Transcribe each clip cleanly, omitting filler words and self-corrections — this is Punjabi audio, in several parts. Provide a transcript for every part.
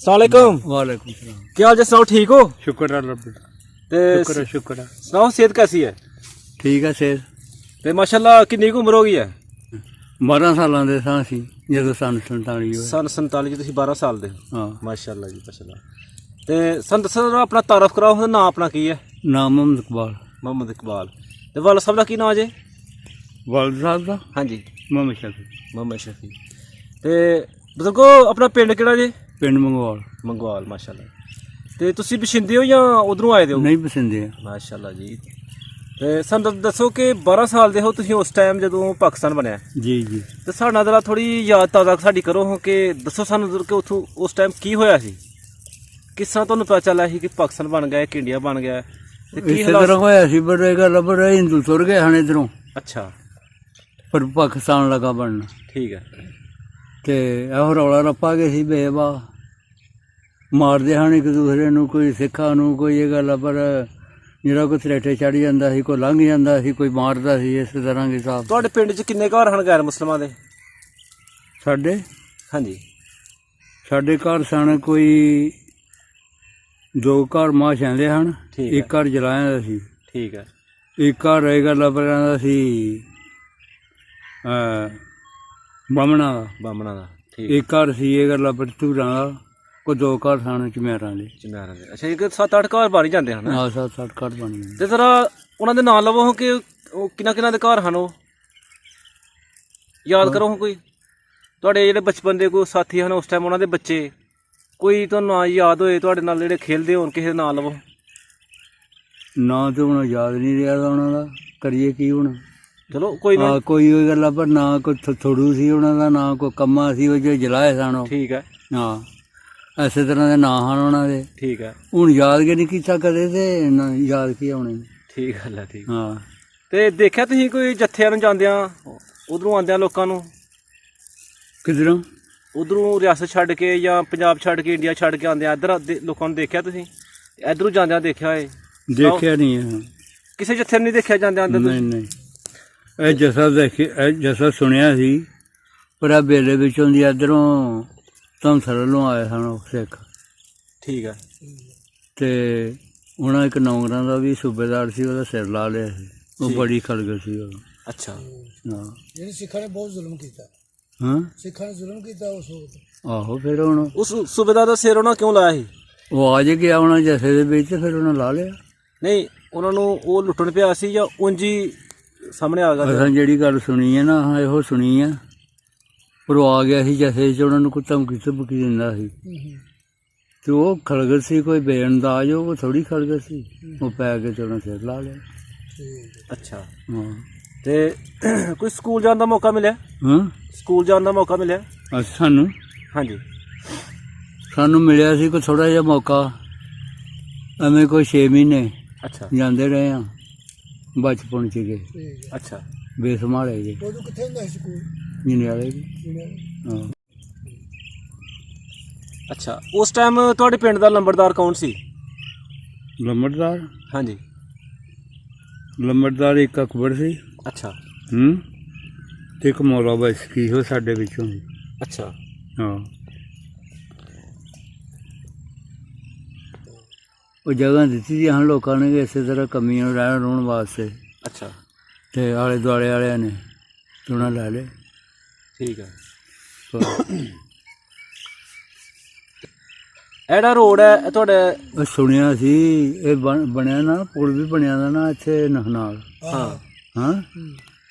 सलामकुम। वालेकुम सलाम। क्या हाल जी, सुनाओ ठीक हो? शुक्र अल्लाह दा। ते शुक्र है। सुनाओ सेहत कैसी है? ठीक है सेहत। ते माशाल्लाह किन्नी कुछ उम्र हो गई है? 12 ਸਾਲਾਂ ਦੇ ਸਾਂ ਸੀ ਜਦੋਂ ਸਨ 47 ਹੋਇਆ। सन 47 जी, तुसीं 12 साल दे हो। ਹਾਂ। माशाल्लाह जी माशाल्लाह। ते सन दसो जरा अपना तारफ कराओ, नाम अपना की है? ਨਾਮ ਮੁਹੰਮਦ ਇਕਬਾਲ। मोहम्मद इकबाल। ते वाला साहब दा की नाम जे? ਵਾਲਦ ਸਾਹਿਬ ਦਾ हाँ जी, ਮੁਹੰਮਦ ਸ਼ਫੀ। मोहम्मद शफी। ते बुजुर्गो अपना पिंड केड़ा जे? ਪਿੰਡ ਮੰਗਵਾਲ। मंगवाल माशाल्लाह। ते तुसीं बशिंदे हो या उधरों आए दे हो? ਨਹੀਂ ਪਸੰਦੇ ਆ। माशाल्लाह जी। ते सन दसो कि 12 साल दे हो तुसीं उस टाइम जदों पाकिस्तान बनया, ਜੀ ਜੀ। ਤੇ ਸਾਡਾ ਜਰਾ ਥੋੜੀ ਯਾਦ ਤਾਜ਼ਾ ਸਾਡੀ ਕਰੋ ਕਿ ਦੱਸੋ ਸਾਨੂੰ ਕਿ ਉੱਥੋਂ ਉਸ ਟਾਈਮ ਕੀ ਹੋਇਆ ਸੀ, ਕਿਸ ਤਰ੍ਹਾਂ ਤੁਹਾਨੂੰ ਪਤਾ ਚੱਲਿਆ ਸੀ ਕਿ ਪਾਕਿਸਤਾਨ ਬਣ ਗਿਆ, ਕਿ ਇੰਡੀਆ ਬਣ ਗਿਆ, ਤੇ ਕੀ ਇਸੇ ਤਰ੍ਹਾਂ ਹੋਇਆ ਸੀ ਪਰ ਇਹ ਗੱਲ ਪਰ ਹਿੰਦੂ ਤੁਰ ਗਏ ਹਨ ਇੱਧਰੋਂ, ਅੱਛਾ ਪਰ ਪਾਕਿਸਤਾਨ ਲਗਾ ਬਣਨਾ ਠੀਕ ਹੈ। ਤੇ ਇਹੋ ਰੌਲਾ ਰੱਪਾ ਗਏ ਸੀ ਬੇਵਾ ਮਾਰਦੇ ਹਨ ਇੱਕ ਦੂਸਰੇ ਨੂੰ, ਕੋਈ ਸਿੱਖਾਂ ਨੂੰ ਕੋਈ ਇਹ ਗੱਲ ਆ, ਪਰ ਜਿਹੜਾ ਕੋਈ ਥਰੇਟੇ ਚੜ ਜਾਂਦਾ ਸੀ, ਕੋਈ ਲੰਘ ਜਾਂਦਾ ਸੀ, ਕੋਈ ਮਾਰਦਾ ਸੀ, ਇਸ ਤਰ੍ਹਾਂ ਦੇ ਹਿਸਾਬ। ਤੁਹਾਡੇ ਪਿੰਡ 'ਚ ਕਿੰਨੇ ਘਰ ਹਨ ਗੈਰ ਮੁਸਲਮਾਨ ਦੇ? ਸਾਡੇ ਹਾਂਜੀ ਸਾਡੇ ਘਰ ਸਨ ਕੋਈ 2 ਘਰ ਮਾਸ਼ਾਂ ਦੇ ਹਨ, ਠੀਕ ਇੱਕ ਘਰ ਜਲਾਇਆ ਦਾ ਸੀ, ਠੀਕ ਹੈ ਇੱਕ ਘਰ ਇਹ ਗੱਲ ਦਾ ਸੀ ਬਾਹਮਣਾ ਦਾ, ਬਾਮਣਾ ਦਾ, ਠੀਕ ਇੱਕ ਘਰ ਸੀ ਇਹ ਗੱਲ ਪਰ ਧੂਰਾਂ ਦਾ, ਕੋਈ 2 ਘਰ ਸਨ ਚਮਿਆਰਾਂ ਦੇ। ਚਨਾਰਾਂ ਦੇ। ਅੱਛਾ, ਇੱਕ 7-8 ਘਰ ਬਣ ਹੀ ਜਾਂਦੇ ਹਨ। ਆਹ 7-8 ਘਰ ਬਣ ਗਏ। ਤੇ ਜ਼ਰਾ ਉਹਨਾਂ ਦੇ ਨਾਂ ਲਵੋ ਕਿ ਉਹ ਕਿਹਨਾਂ ਦੇ ਘਰ ਹਨ, ਉਹ ਯਾਦ ਕਰੋ ਕੋਈ ਤੁਹਾਡੇ ਜਿਹੜੇ ਬਚਪਨ ਦੇ ਕੋਈ ਸਾਥੀ ਹਨ ਉਸ ਟਾਈਮ, ਉਹਨਾਂ ਦੇ ਬੱਚੇ ਕੋਈ ਤੁਹਾਨੂੰ ਨਾਂ ਯਾਦ ਹੋਏ ਤੁਹਾਡੇ ਨਾਲ ਜਿਹੜੇ ਖੇਲਦੇ ਹੋਣ, ਕਿਸੇ ਦਾ ਨਾਂ ਲਵੋ। ਨਾਂ ਤੇ ਹੁਣ ਯਾਦ ਨਹੀਂ ਰਿਹਾ ਉਹਨਾਂ ਦਾ, ਕਰੀਏ ਕੀ ਹੁਣ। ਚਲੋ ਕੋਈ ਨਾ, ਕੋਈ ਉਹ ਗੱਲ ਆ ਪਰ ਨਾ ਕੋਈ ਥੋੜੂ ਸੀ ਉਹਨਾਂ ਦਾ, ਨਾ ਕੋਈ ਕੰਮਾ ਸੀ ਉਹ ਜੋ ਜਲਾਏ ਸਨ ਉਹ। ਠੀਕ ਹੈ ਹਾਂ ਇਸੇ ਤਰ੍ਹਾਂ ਦੇ ਨਾਂ ਹਨ ਉਹਨਾਂ ਦੇ। ਠੀਕ ਹੈ, ਹੁਣ ਯਾਦ ਕਿ ਨਹੀਂ ਕੀਤਾ ਕਦੇ, ਤੇ ਨਾ ਯਾਦ ਕੀ ਆਉਣੇ। ਠੀਕ ਗੱਲ ਹੈ, ਠੀਕ। ਹਾਂ ਤੇ ਦੇਖਿਆ ਤੁਸੀਂ ਕੋਈ ਜੱਥਿਆਂ ਨੂੰ ਜਾਂਦਿਆਂ, ਉਧਰੋਂ ਆਉਂਦਿਆਂ ਲੋਕਾਂ ਨੂੰ, ਕਿਧਰੋਂ ਉਧਰੋਂ ਰਿਆਸਤ ਛੱਡ ਕੇ ਜਾਂ ਪੰਜਾਬ ਛੱਡ ਕੇ ਇੰਡੀਆ ਛੱਡ ਕੇ ਆਉਂਦਿਆਂ ਇੱਧਰ ਲੋਕਾਂ ਨੂੰ ਦੇਖਿਆ ਤੁਸੀਂ? ਇੱਧਰੋਂ ਜਾਂਦਿਆਂ ਦੇਖਿਆ ਹੋਏ? ਦੇਖਿਆ ਨਹੀਂ ਹੈ। ਕਿਸੇ ਜੱਥੇ ਨੂੰ ਨਹੀਂ ਦੇਖਿਆ ਜਾਂਦਿਆਂ ਅੰਦਰ? ਨਹੀਂ ਨਹੀਂ ਇਹ ਜੱਸਾ ਦੇਖੇ, ਇਹ ਜੱਸਾ ਸੁਣਿਆ ਸੀ ਪਰ ਆ ਬੇਲੇ ਵਿੱਚੋਂ ਦੀ ਇੱਧਰੋਂ ਧਮਸਰ ਵੱਲੋਂ ਆਏ ਸਨ ਉਹ ਸਿੱਖ। ਠੀਕ ਹੈ। ਤੇ ਉਹਨਾਂ ਇੱਕ ਨੌਂਗਰਾਂ ਦਾ ਵੀ ਸੂਬੇਦਾਰ ਸੀ, ਉਹਦਾ ਸਿਰ ਲਾ ਲਿਆ ਸੀ, ਉਹ ਬੜੀ ਖਲਗਲ ਸੀ ਉਹ। ਅੱਛਾ। ਹਾਂ ਜਿਹੜੀ ਸਿੱਖਾਂ ਨੇ ਬਹੁਤ ਜ਼ੁਲਮ ਕੀਤਾ। ਹਾਂ ਸਿੱਖਾਂ ਨੇ ਜ਼ੁਲਮ ਕੀਤਾ ਉਸ ਵਕਤ। ਆਹੋ ਫਿਰ ਹੁਣ ਉਸ ਸੂਬੇਦਾਰ ਦਾ ਸਿਰ ਉਹਨਾਂ ਕਿਉਂ ਲਾਇਆ ਸੀ? ਉਹ ਆ ਜੇ ਗਿਆ ਉਹਨਾਂ ਜੱਸੇ ਦੇ ਵਿੱਚ, ਫਿਰ ਉਹਨਾਂ ਲਾ ਲਿਆ। ਨਹੀਂ, ਉਹਨਾਂ ਨੂੰ ਉਹ ਲੁੱਟਣ ਪਿਆ ਸੀ ਜਾਂ ਉਂਝ ਹੀ ਸਾਹਮਣੇ ਆ ਗਿਆ? ਅਸਾਂ ਜਿਹੜੀ ਗੱਲ ਸੁਣੀ ਹੈ ਨਾ, ਹਾਂ ਇਹੋ ਸੁਣੀ ਆ, ਪਰ ਉਹ ਆ ਗਿਆ ਸੀ ਜੱਸੇ 'ਚ, ਉਹਨਾਂ ਨੂੰ ਕੋਈ ਧਮਕੀ ਧਮਕੀ ਦਿੰਦਾ ਸੀ, ਤੇ ਉਹ ਖਲਗਲ ਸੀ ਕੋਈ ਬੇਅੰਦਾਜ਼, ਉਹ ਥੋੜੀ ਖਲਗਲ ਸੀ, ਉਹ ਪੈ ਕੇ ਤੇ ਉਹਨਾਂ ਸਿਰ ਲਾ ਲਿਆ। ਅੱਛਾ। ਹਾਂ ਤੇ ਕੋਈ ਸਕੂਲ ਜਾਣ ਦਾ ਮੌਕਾ ਮਿਲਿਆ? ਹਾਂ ਸਕੂਲ ਜਾਣ ਦਾ ਮੌਕਾ ਮਿਲਿਆ? ਸਾਨੂੰ ਹਾਂਜੀ। ਸਾਨੂੰ ਮਿਲਿਆ ਸੀ ਕੋਈ ਥੋੜ੍ਹਾ ਜਿਹਾ ਮੌਕਾ, ਐਵੇਂ ਕੋਈ 6 ਮਹੀਨੇ ਅੱਛਾ ਜਾਂਦੇ ਰਹੇ ਹਾਂ ਬਚਪਨ 'ਚ ਗਏ, ਅੱਛਾ। ਬੇਸਮਾਲੇ ਗਏ ਉਦੋਂ ਕਿੱਥੇ ਹੁੰਦਾ ਸੀ ਸਕੂਲ? ਜੰਡਿਆਲੇ ਜੀ। ਹਾਂ ਅੱਛਾ, ਉਸ ਟਾਈਮ ਤੁਹਾਡੇ ਪਿੰਡ ਦਾ ਲੰਬੜਦਾਰ ਕੌਣ ਸੀ? ਲੰਬੜਦਾਰ ਹਾਂਜੀ। ਲੰਬੜਦਾਰ ਇੱਕ ਅਕਬਰ ਸੀ, ਅੱਛਾ ਤੇ ਇੱਕ ਮੌਲਾ ਬਸਕੀ ਉਹ ਸਾਡੇ ਵਿੱਚੋਂ ਸੀ। ਅੱਛਾ। ਹਾਂ ਉਹ ਜਗ੍ਹਾ ਦਿੱਤੀ ਸੀ ਹਨ ਲੋਕਾਂ ਨੇ ਇਸੇ ਤਰ੍ਹਾਂ ਕਮੀਆਂ ਨੂੰ ਰਹਿਣ ਰੋਣ ਵਾਸਤੇ, ਅੱਛਾ ਤੇ ਆਲੇ ਦੁਆਲੇ ਵਾਲਿਆਂ ਨੇ ਚੋਣਾਂ ਲੈ ਲਏ। ਠੀਕ ਹੈ। ਇਹੜਾ ਰੋਡ ਹੈ ਇਹ ਤੁਹਾਡੇ? ਉਹ ਸੁਣਿਆ ਸੀ ਇਹ ਬਣਿਆ ਨਾ, ਪੁਲ ਵੀ ਬਣਿਆ ਦਾ ਨਾ ਇੱਥੇ ਨਾਲ। ਹਾਂ ਹਾਂ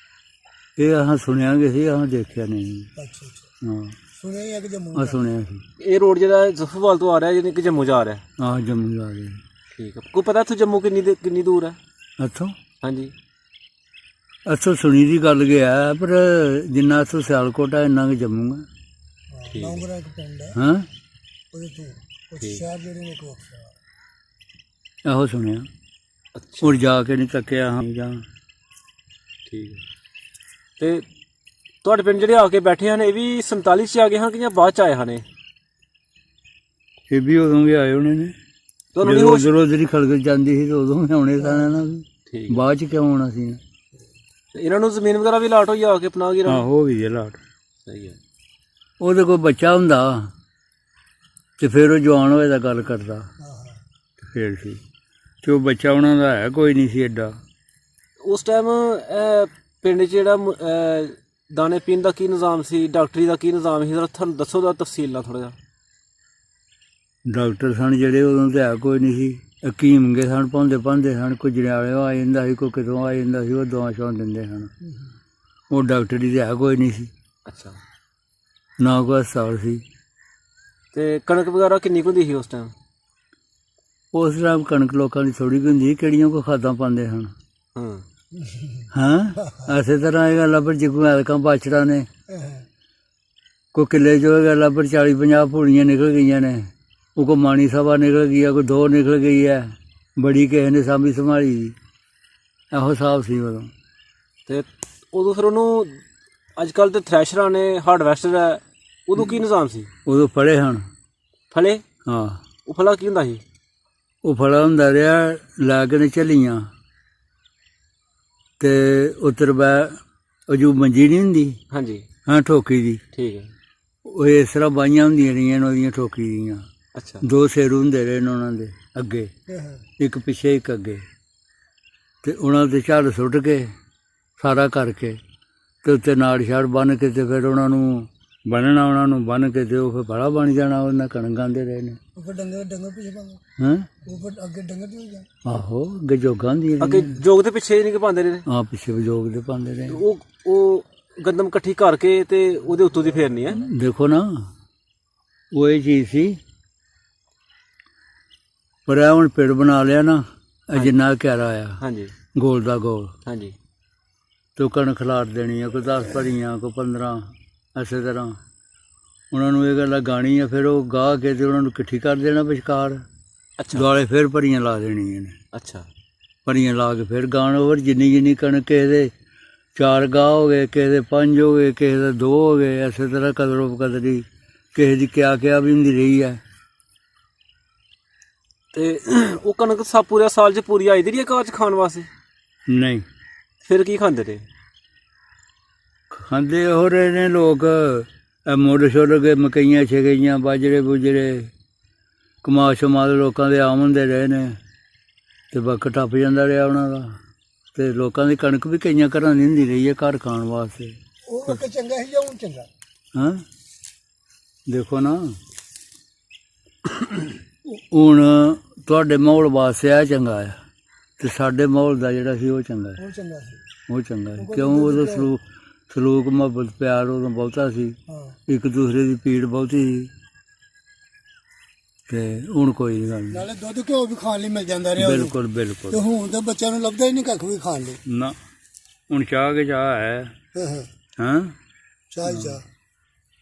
ਇਹ ਅਸਾਂ ਸੁਣਿਆ ਕਿ ਸੀ, ਅਸਾਂ ਦੇਖਿਆ ਨਹੀਂ। ਅੱਛਾ ਅੱਛਾ। ਹਾਂ ਸੁਣਿਆ ਹੀ ਆ ਕਿ ਜੰਮੂ। ਆ ਸੁਣਿਆ ਸੀ। ਇਹ ਰੋਡ ਜਿਹੜਾ ਜ਼ਫਰਵਾਲ ਤੋਂ ਆ ਰਿਹਾ ਯਾਨੀ ਕਿ ਜੰਮੂ ਜਾ ਰਿਹਾ? ਆਹ ਜੰਮੂ ਜਾ ਗਏ। ਠੀਕ ਹੈ। ਕੋਈ ਪਤਾ ਇੱਥੋਂ ਜੰਮੂ ਕਿੰਨੀ ਦੂਰ ਹੈ? ਇੱਥੋਂ ਹਾਂਜੀ। ਇੱਥੋਂ ਸੁਣੀ ਦੀ ਗੱਲ ਗਿਆ, ਪਰ ਜਿੰਨਾ ਇੱਥੋਂ ਸਿਆਲਕੋਟ ਹੈ ਇੰਨਾ ਕੁ ਜੰਮੂ ਹੈ। ਨੌਂਗਰਾ ਇੱਕ ਪਿੰਡ ਹੈ ਹਾਂ ਉਹਦੇ ਤੋਂ ਕੁਛ ਸ਼ਹਿਰ ਜਿਹੜੇ ਨੇ ਕੋ ਇਹੋ ਸੁਣਿਆ, ਅੱਛਾ ਹੁਣ ਜਾ ਕੇ ਨਹੀਂ ਤੱਕਿਆ। ਹਾਂ ਜਾਂ ਠੀਕ ਹੈ। ਤੇ ਤੁਹਾਡੇ ਪਿੰਡ ਜਿਹੜੇ ਆ ਕੇ ਬੈਠੇ ਹਨ ਇਹ ਵੀ 47 'ਚ ਆ ਗਏ ਹਨ ਕਿ ਜਾਂ ਬਾਅਦ 'ਚ ਆਏ ਹਨ? ਇਹ ਵੀ ਉਦੋਂ ਵੀ ਆਏ ਹੋਣੇ ਨੇ, ਤੁਹਾਨੂੰ ਨਹੀਂ ਜਦੋਂ ਹੋਸ਼? ਉਧਰ ਹੀ ਖੜਕ ਜਾਂਦੀ ਸੀ ਤੇ ਉਦੋਂ ਵੀ ਆਉਣੇ ਸਨ ਇਹਨਾਂ ਵੀ, ਠੀਕ। ਬਾਅਦ 'ਚ ਕਿਉਂ ਆਉਣਾ ਸੀ? ਤੇ ਇਹਨਾਂ ਨੂੰ ਜ਼ਮੀਨ ਵਗੈਰਾ ਵੀ ਲਾਟ ਹੋਈ ਆ ਕੇ ਆਪਣਾ ਆਹੋ ਵੀ ਜੇ ਲਾਟ। ਸਹੀ ਹੈ। ਉਹਦੇ ਕੋਲ ਬੱਚਾ ਹੁੰਦਾ ਤੇ ਫਿਰ ਉਹ ਜਵਾਨ ਹੋਏ ਦਾ ਗੱਲ ਕਰਦਾ ਹਾਂ ਤੇ ਫਿਰ ਸੀ। ਤੇ ਉਹ ਬੱਚਾ ਉਹਨਾਂ ਦਾ ਹੈ ਕੋਈ ਨਹੀਂ ਸੀ ਐਡਾ। ਉਸ ਟਾਈਮ ਪਿੰਡ 'ਚ ਜਿਹੜਾ ਦਾਣੇ ਪੀਣ ਦਾ ਕੀ ਨਿਜ਼ਾਮ ਸੀ, ਡਾਕਟਰੀ ਦਾ ਕੀ ਨਿਜ਼ਾਮ ਸੀ, ਜ਼ਰਾ ਤੁਹਾਨੂੰ ਦੱਸੋ ਦਾ ਤਫਸੀਲ ਨਾਲ ਥੋੜ੍ਹਾ ਜਿਹਾ। ਡਾਕਟਰ ਸਨ ਜਿਹੜੇ ਉਦੋਂ ਤਾਂ ਹੈ ਕੋਈ ਨਹੀਂ ਸੀ। ਹਕੀਮ ਗੇ ਸਨ, ਪਾਉਂਦੇ ਸਨ। ਕੋਈ ਜਰਿਆਲਿਓ ਆ ਜਾਂਦਾ ਸੀ, ਕੋਈ ਕਿਤੋਂ ਆ ਜਾਂਦਾ ਸੀ, ਉਹ ਦਵਾ ਸ਼ਵਾ ਦਿੰਦੇ ਸਨ। ਉਹ ਡਾਕਟਰੀ ਤਾਂ ਹੈ ਕੋਈ ਨਹੀਂ ਸੀ, ਅੱਛਾ। ਨਾ ਕੋਈ ਹਸਪਤਾਲ ਸੀ। ਤੇ ਕਣਕ ਵਗੈਰਾ ਕਿੰਨੀ ਕੁ ਹੁੰਦੀ ਸੀ ਉਸ ਟਾਈਮ? ਉਸ ਟਾਈਮ ਕਣਕ ਲੋਕਾਂ ਦੀ ਥੋੜ੍ਹੀ ਕੁ ਹੁੰਦੀ ਸੀ, ਕਿਹੜੀਆਂ ਕੋਈ ਖਾਦਾਂ ਪਾਉਂਦੇ ਹਨ। ਹਾਂ ਹਾਂ ਇਸੇ ਤਰ੍ਹਾਂ ਇਹ ਗੱਲ ਆ, ਪਰ ਜੇ ਕੋਈ ਐਲਕਾਂ ਬਾਛੜਾ ਨੇ ਕੋਈ ਕਿੱਲੇ 'ਚ ਇਹ ਗੱਲ ਆ, ਪਰ 40-50 ਭੂੜੀਆਂ ਨਿਕਲ ਗਈਆਂ ਨੇ। ਉਹ ਕੋਈ ਮਾਣੀ ਸਭਾ ਨਿਕਲ ਗਈ ਹੈ, ਕੋਈ 2 ਨਿਕਲ ਗਈ ਹੈ, ਬੜੀ ਕਿਸੇ ਨੇ ਸਾਂਭੀ ਸੰਭਾਲੀ ਦੀ। ਇਹੋ ਹਿਸਾਬ ਸੀ ਉਦੋਂ। ਤੇ ਉਦੋਂ ਫਿਰ ਉਹਨੂੰ ਅੱਜ ਕੱਲ੍ਹ ਤੇ ਥ੍ਰੈਸ਼ਰਾਂ ਨੇ, ਹਾਰਡਵੈਸਟਰ ਹੈ, ਉਦੋਂ ਕੀ ਨਿਜ਼ਾਮ ਸੀ? ਉਦੋਂ ਫੜੇ ਹਨ। ਫਲੇ? ਹਾਂ ਉਹ ਫਲਾ ਕੀ ਹੁੰਦਾ ਸੀ? ਉਹ ਫੜਾ ਹੁੰਦਾ ਰਿਹਾ, ਲੈ ਕੇ ਨੇ ਝੱਲੀਆਂ ਤੇ ਉੱਤਰ ਬੈ ਉਹ ਜੋ ਮੰਜੀ ਨਹੀਂ ਹੁੰਦੀ, ਹਾਂਜੀ ਹਾਂ ਠੋਕੀ ਦੀ, ਠੀਕ ਹੈ। ਉਹ ਇਸ ਤਰ੍ਹਾਂ ਬਾਈਆਂ ਹੁੰਦੀਆਂ ਰਹੀਆਂ ਨੇ ਉਹਦੀਆਂ ਠੋਕੀ ਦੀਆਂ। ਅੱਛਾ। 2 ਸਿਰ ਹੁੰਦੇ ਰਹੇ ਨੇ ਉਹਨਾਂ ਦੇ ਅੱਗੇ, ਇੱਕ ਪਿੱਛੇ ਇੱਕ ਅੱਗੇ। ਤੇ ਉਹਨਾਂ ਤੇ ਝੱਲ ਸੁੱਟ ਕੇ ਸਾਰਾ ਕਰਕੇ ਤੇ ਉੱਤੇ ਨਾੜ ਛਾੜ ਬੰਨ੍ਹ ਕੇ ਤੇ ਫਿਰ ਉਹਨਾਂ ਨੂੰ ਬੰਨ੍ਹਣਾ, ਉਹਨਾਂ ਨੂੰ ਬੰਨ੍ਹ ਕੇ ਤੇ ਉਹ ਫਿਰ ਬੜਾ ਬਣ ਜਾਣਾ। ਉਹਨਾਂ ਕਣਕ ਗਾਂਦੇ ਰਹੇ ਨੇ। ਉਹ ਡੰਗਰ ਪਿੱਛੇ ਪਾਉਂਦੇ, ਹੈਂ ਉਹ ਅੱਗੇ ਡੰਗਰ ਨਹੀਂ ਗਿਆ। ਆਹੋ ਅੱਗੇ ਜੋਗਾਂ ਹੁੰਦੀਆਂ ਅੱਗੇ ਰਹੀਆਂ। ਜੋਗ ਦੇ ਪਿੱਛੇ ਨਹੀਂ ਕਿ ਪਾਉਂਦੇ ਰਹੇ? ਹਾਂ ਪਿੱਛੇ ਜੋਗ ਦੇ ਪਾਉਂਦੇ ਰਹੇ। ਉਹ ਗੰਦਮ ਇਕੱਠੀ ਕਰਕੇ ਤੇ ਉਹਦੇ ਉੱਤੋਂ ਦੀ ਫੇਰਨੀ ਹੈ। ਦੇਖੋ ਨਾ ਉਹ ਇਹ ਚੀਜ਼ ਸੀ। ਪਰ ਇਹ ਹੁਣ ਪਿੰਡ ਬਣਾ ਲਿਆ ਨਾ, ਇਹ ਜਿੰਨਾ ਕਿਆਰਾ ਆ ਹਾਂਜੀ ਗੋਲ ਦਾ ਗੋਲ, ਹਾਂਜੀ। ਤੇ ਉਹ ਕਣਕ ਖਿਲਾਰ ਦੇਣੀ ਆ, ਕੋਈ 10 ਭਰੀਆਂ, ਕੋਈ 15, ਇਸੇ ਤਰ੍ਹਾਂ ਉਹਨਾਂ ਨੂੰ ਇਹ ਗੱਲ ਗਾਣੀ ਆ। ਫਿਰ ਉਹ ਗਾਹ ਕੇ ਤੇ ਉਹਨਾਂ ਨੂੰ ਇਕੱਠੀ ਕਰ ਦੇਣਾ ਵਿਚਕਾਰ, ਅੱਛਾ ਦੁਆਲੇ ਫਿਰ ਭਰੀਆਂ ਲਾ ਦੇਣੀਆਂ ਨੇ। ਅੱਛਾ। ਭਰੀਆਂ ਲਾ ਕੇ ਫਿਰ ਗਾਣ ਹੋਰ ਜਿੰਨੀ ਕਣਕ ਕਿਸੇ ਦੇ 4 ਗਾਹ ਹੋ ਗਏ, ਕਿਸੇ ਦੇ 5 ਹੋ ਗਏ, ਕਿਸੇ ਦੇ 2 ਹੋ ਗਏ। ਇਸੇ ਤਰ੍ਹਾਂ ਕਦਰੋ ਬਕਦਰੀ ਕਿਸੇ ਦੀ ਕਿਆ ਵੀ ਹੁੰਦੀ ਰਹੀ ਹੈ। ਤੇ ਉਹ ਕਣਕ ਪੂਰਾ ਸਾਲ 'ਚ ਪੂਰੀ ਆਈ ਦੀ ਰਹੀ ਹੈ ਘਰ 'ਚ ਖਾਣ ਵਾਸਤੇ? ਨਹੀਂ ਫਿਰ ਕੀ ਖਾਂਦੇ ਰਹੇ? ਖਾਂਦੇ ਹੋ ਰਹੇ ਨੇ ਲੋਕ, ਮੁੱਲ ਛੁੱਲ ਕੇ ਮਕਈਆਂ ਛਕਈਆਂ, ਬਾਜਰੇ ਬੁਜਰੇ, ਕਮਾ ਸ਼ਮਾ ਲੋਕਾਂ ਦੇ ਆਮ ਹੁੰਦੇ ਰਹੇ ਨੇ। ਤੇ ਵਕਤ ਟੱਪ ਜਾਂਦਾ ਰਿਹਾ ਉਹਨਾਂ ਦਾ। ਤੇ ਲੋਕਾਂ ਦੀ ਕਣਕ ਵੀ ਕਈਆਂ ਘਰਾਂ ਦੀ ਹੁੰਦੀ ਰਹੀ ਹੈ ਘਰ ਖਾਣ ਵਾਸਤੇ। ਉਹ ਇੱਕ ਚੰਗਾ ਸੀ ਜਾਂ ਹੁਣ ਚੰਗਾ? ਹਾਂ ਦੇਖੋ ਨਾ ਹੁਣ ਤੁਹਾਡੇ ਮਾਹੌਲ ਵਾਸਤੇ ਆ ਚੰਗਾ ਆ, ਤੇ ਸਾਡੇ ਮਾਹੌਲ ਦਾ ਜਿਹੜਾ ਸੀ ਉਹ ਚੰਗਾ ਹੈ। ਉਹ ਚੰਗਾ ਸੀ। ਉਹ ਚੰਗਾ ਸੀ ਕਿਉਂ? ਉਦੋਂ ਸਲੂਕ ਮੁਹੱਬਤ ਪਿਆਰ ਉਦੋਂ ਬਹੁਤਾ ਸੀ, ਹਾਂ ਇੱਕ ਦੂਸਰੇ ਦੀ ਪੀੜ ਬਹੁਤੀ ਸੀ। ਤੇ ਹੁਣ ਕੋਈ ਨਹੀਂ ਗੱਲ। ਨਾਲੇ ਦੁੱਧ ਘਿਓ ਵੀ ਖਾਣ ਲਈ ਮਿਲ ਜਾਂਦਾ ਰਿਹਾ ਉਦੋਂ। ਬਿਲਕੁਲ ਬਿਲਕੁਲ। ਤੇ ਹੁਣ ਤਾਂ ਬੱਚਿਆਂ ਨੂੰ ਲੱਭਦਾ ਹੀ ਨਹੀਂ ਕੱਖ ਵੀ ਖਾਣ ਲਈ। ਨਾ ਹੁਣ ਚਾਹ ਕੇ ਚਾਹ ਹੈ। ਹਾਂ ਚਾਹ ਹੀ ਚਾਹ।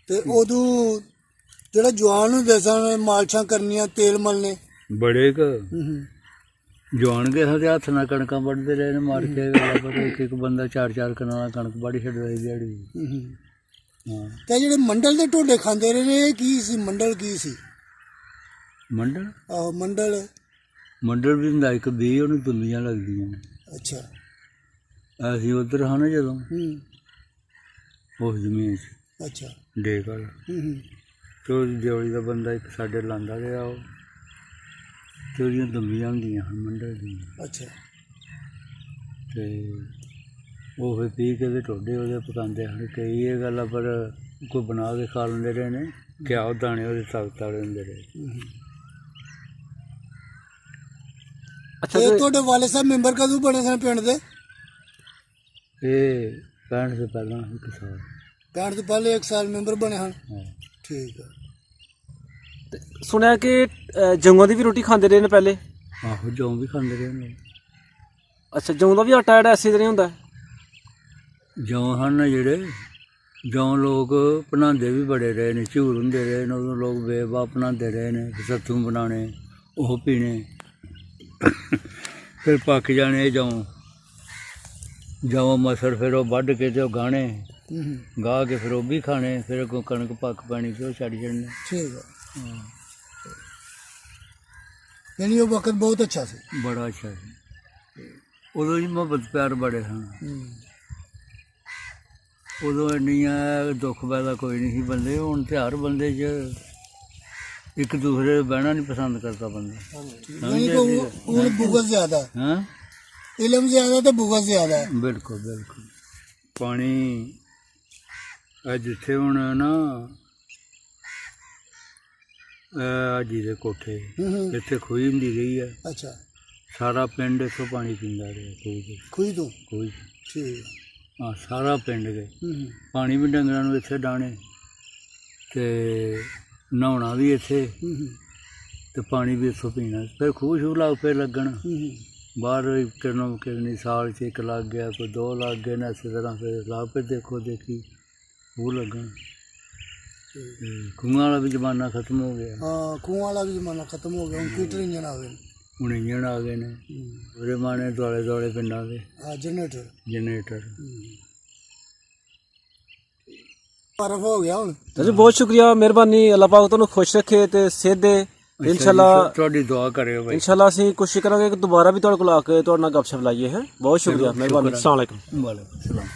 ਤੇ ਉਦੋਂ ਜਿਹੜਾ ਜਵਾਨ ਹੁੰਦੇ ਸਨ, ਮਾਲਸ਼ਾਂ ਕਰਨੀਆਂ, ਤੇਲ ਮਲਣੇ ਬੜੇ ਕੁ ਜਵਾਨ ਗਏ ਹਾਂ ਤੇ ਹੱਥ ਨਾਲ ਕਣਕਾਂ ਵੱਢਦੇ ਰਹੇ ਨੇ ਮਾਰ ਕੇ। ਪਰ ਇੱਕ ਬੰਦਾ 4-4 ਕਨਾਲਾਂ ਕਣਕ ਵੱਢ ਛੱਡਦਾ ਸੀ ਦਿਹਾੜੀ। ਹਾਂ ਤੇ ਜਿਹੜੇ ਮੰਡਲ ਦੇ ਢੋਡੇ ਖਾਂਦੇ ਰਹੇ ਨੇ, ਇਹ ਕੀ ਸੀ? ਮੰਡਲ ਕੀ ਸੀ? ਮੰਡਲ? ਆਹੋ ਮੰਡਲ। ਮੰਡਲ ਵੀ ਹੁੰਦਾ ਇੱਕ 20, ਉਹਨੂੰ ਤੁੰਬੀਆਂ ਲੱਗਦੀਆਂ ਨੇ। ਅੱਛਾ। ਅਸੀਂ ਉੱਧਰ ਹਾਂ ਨਾ ਜਦੋਂ ਉਸ ਜ਼ਮੀਨ 'ਚ ਅੱਛਾ। ਡੇਕ ਵਾਲਾ, ਤੇ ਉਹਦੀ ਦਿਓਲੀ ਦਾ ਬੰਦਾ ਇੱਕ ਸਾਡੇ ਲਾਂਦਾ ਰਿਹਾ ਉਹ, ਤੇ ਉਹਦੀਆਂ ਤੁੰਬੀਆਂ ਹੁੰਦੀਆਂ ਹਨ ਮੰਡਲ ਦੀਆਂ। ਅੱਛਾ। ਤੇ ਉਹ ਫਿਰ ਪੀ ਕੇ ਤੇ ਟੋਡੇ ਉਹਦੇ ਪਕਾਉਂਦੇ ਹਨ। ਕਈ ਇਹ ਗੱਲ ਆ, ਪਰ ਕੋਈ ਬਣਾ ਕੇ ਖਾ ਲੈਂਦੇ ਰਹੇ ਨੇ। ਘਿਓ ਦਾਣੇ ਉਹਦੇ ਤਾਕਤ ਵਾਲੇ ਹੁੰਦੇ ਰਹੇ। ਅੱਛਾ। ਤੇ ਤੁਹਾਡੇ ਵਾਲੇ ਸਾਹਿਬ ਮੈਂਬਰ ਕਦੋਂ ਬਣੇ ਸਨ ਪਿੰਡ ਦੇ? ਇਹ 65 ਤੋਂ ਪਹਿਲਾਂ 1 ਸਾਲ। 65 ਤੋਂ ਪਹਿਲੇ 1 ਸਾਲ ਮੈਂਬਰ ਬਣੇ ਹਨ। ਹਾਂ ਠੀਕ ਹੈ। ਤੇ ਸੁਣਿਆ ਕਿ ਜੌਂਆਂ ਦੀ ਵੀ ਰੋਟੀ ਖਾਂਦੇ ਰਹੇ ਨੇ ਪਹਿਲੇ? ਆਹੋ ਜੌਂ ਵੀ ਖਾਂਦੇ ਰਹੇ ਨੇ। ਅੱਛਾ। ਜੌਂ ਦਾ ਵੀ ਆਟਾ ਜਿਹੜਾ ਐਸੀ ਤਰ੍ਹਾਂ ਹੁੰਦਾ? ਜੌਂ ਹਨ ਜਿਹੜੇ ਜੌਂ ਲੋਕ ਬਣਾਉਂਦੇ ਵੀ ਬੜੇ ਰਹੇ ਨੇ, ਝੂਰ ਹੁੰਦੇ ਰਹੇ ਨੇ ਉਦੋਂ ਲੋਕ, ਬੇਵਾ ਬਣਾਉਂਦੇ ਰਹੇ ਨੇ, ਸੱਤੂ ਬਣਾਉਣੇ, ਉਹ ਪੀਣੇ। ਫਿਰ ਪੱਕ ਜਾਣੇ ਜੌਂ ਮਸਰ, ਫਿਰ ਉਹ ਵੱਢ ਕੇ ਤੇ ਉਹ ਗਾਣੇ ਗਾਹ ਕੇ ਫਿਰ ਉਹ ਵੀ ਖਾਣੇ। ਫਿਰ ਅੱਗੋਂ ਕਣਕ ਪੱਕ ਪੈਣੀ ਤੇ ਉਹ ਛੱਡ ਛੱਡਣੇ। ਠੀਕ ਹੈ। ਯਾਨੀ ਉਹ ਵਕਤ ਬਹੁਤ ਅੱਛਾ ਸੀ। ਬੜਾ ਅੱਛਾ ਸੀ ਉਦੋਂ ਜੀ, ਮੁਹੱਬਤ ਪਿਆਰ ਬੜੇ ਹਨ। ਉਦੋਂ ਇੰਨੀਆਂ ਦੁੱਖ ਪੈਦਾ ਕੋਈ ਨਹੀਂ ਸੀ ਬੰਦੇ। ਹੁਣ ਤੇ ਹਰ ਬੰਦੇ 'ਚ ਇੱਕ ਦੂਸਰੇ ਨਾਲ ਬਹਿਣਾ ਨਹੀਂ ਪਸੰਦ ਕਰਦਾ ਬੰਦਾ। ਯਾਨੀ ਕਿ ਹੁਣ ਬੁਗਜ਼ ਜ਼ਿਆਦਾ ਹੈ। ਹਾਂ ਇਲਮ ਜ਼ਿਆਦਾ ਤੇ ਬੁਗਜ਼ ਜ਼ਿਆਦਾ ਹੈ। ਬਿਲਕੁਲ ਬਿਲਕੁਲ। ਪਾਣੀ ਆ ਜਿੱਥੇ ਹੁਣ ਨਾ ਜਿਹਦੇ ਕੋਠੇ ਇੱਥੇ ਖੂਹੀ ਹੁੰਦੀ ਰਹੀ ਆ, ਅੱਛਾ, ਸਾਰਾ ਪਿੰਡ ਇੱਥੋਂ ਪਾਣੀ ਪੀਂਦਾ ਰਿਹਾ ਖੂਹੀ ਤੋਂ। ਖੂਹੀ ਠੀਕ। ਹਾਂ ਸਾਰਾ ਪਿੰਡ ਗਏ ਪਾਣੀ ਵੀ ਡੰਗਰਾਂ ਨੂੰ ਇੱਥੇ ਡਾਣੇ ਤੇ ਨਹਾਉਣਾ ਵੀ ਇੱਥੇ ਤੇ ਪਾਣੀ ਵੀ ਇੱਥੋਂ ਪੀਣਾ। ਫਿਰ ਖੂਹ ਸ਼ੂਹ ਲੱਗ ਪਏ ਲੱਗਣ ਬਾਹਰ ਕਿੰਨੀ ਸਾਲ 'ਚ ਇੱਕ ਲੱਗ ਗਿਆ, ਕੋਈ 2 ਲੱਗ ਗਏ ਨੇ, ਇਸੇ ਤਰ੍ਹਾਂ ਫਿਰ ਲੱਗ ਪਏ ਦੇਖੋ ਦੇਖੀ ਖੂਹ ਲੱਗਣ। ਖੂਹਾਂ ਵਾਲਾ ਵੀ ਜ਼ਮਾਨਾ ਖਤਮ ਹੋ ਗਿਆ। ਹਾਂ ਖੂਹਾਂ ਵਾਲਾ ਵੀ ਜ਼ਮਾਨਾ ਖਤਮ ਹੋ ਗਿਆ। ਹੁਣ ਕੀਟਰ ਇੰਜਨ ਆ ਗਏ, ਹੁਣ ਇੰਜਣ ਆ ਗਏ ਨੇ ਉਹਦੇ ਮਾਣੇ ਦੁਆਲੇ ਦੁਆਲੇ ਪਿੰਡਾਂ ਦੇ। ਹਾਂ ਜਨਰੇਟਰ ਬਰਫ ਹੋ ਗਿਆ ਹੁਣ। ਜੀ ਬਹੁਤ ਸ਼ੁਕਰੀਆ, ਮਿਹਰਬਾਨੀ। ਅੱਲਾਹ ਪਾਕ ਤੁਹਾਨੂੰ ਖੁਸ਼ ਰੱਖੇ ਤੇ ਸਿਹਤ ਦੇ। ਇਨਸ਼ਾਅੱਲਾ ਤੁਹਾਡੀ ਦੁਆ ਕਰਿਓ ਬਾਈ। ਇਨਸ਼ਾਅੱਲਾ ਅਸੀਂ ਕੋਸ਼ਿਸ਼ ਕਰਾਂਗੇ ਕਿ ਦੁਬਾਰਾ ਵੀ ਤੁਹਾਡੇ ਕੋਲ ਆ ਕੇ ਤੁਹਾਡੇ ਨਾਲ ਗੱਪਸ਼ਪ ਲਾਈਏ। ਹੈ ਬਹੁਤ ਸ਼ੁਕਰੀਆ, ਮਿਹਰਬਾਨੀ। ਅਸਲਾਮ ਵਾਲੇਕੁਮ। ਵਾਲੇਕੁਮ ਸਲਾਮ।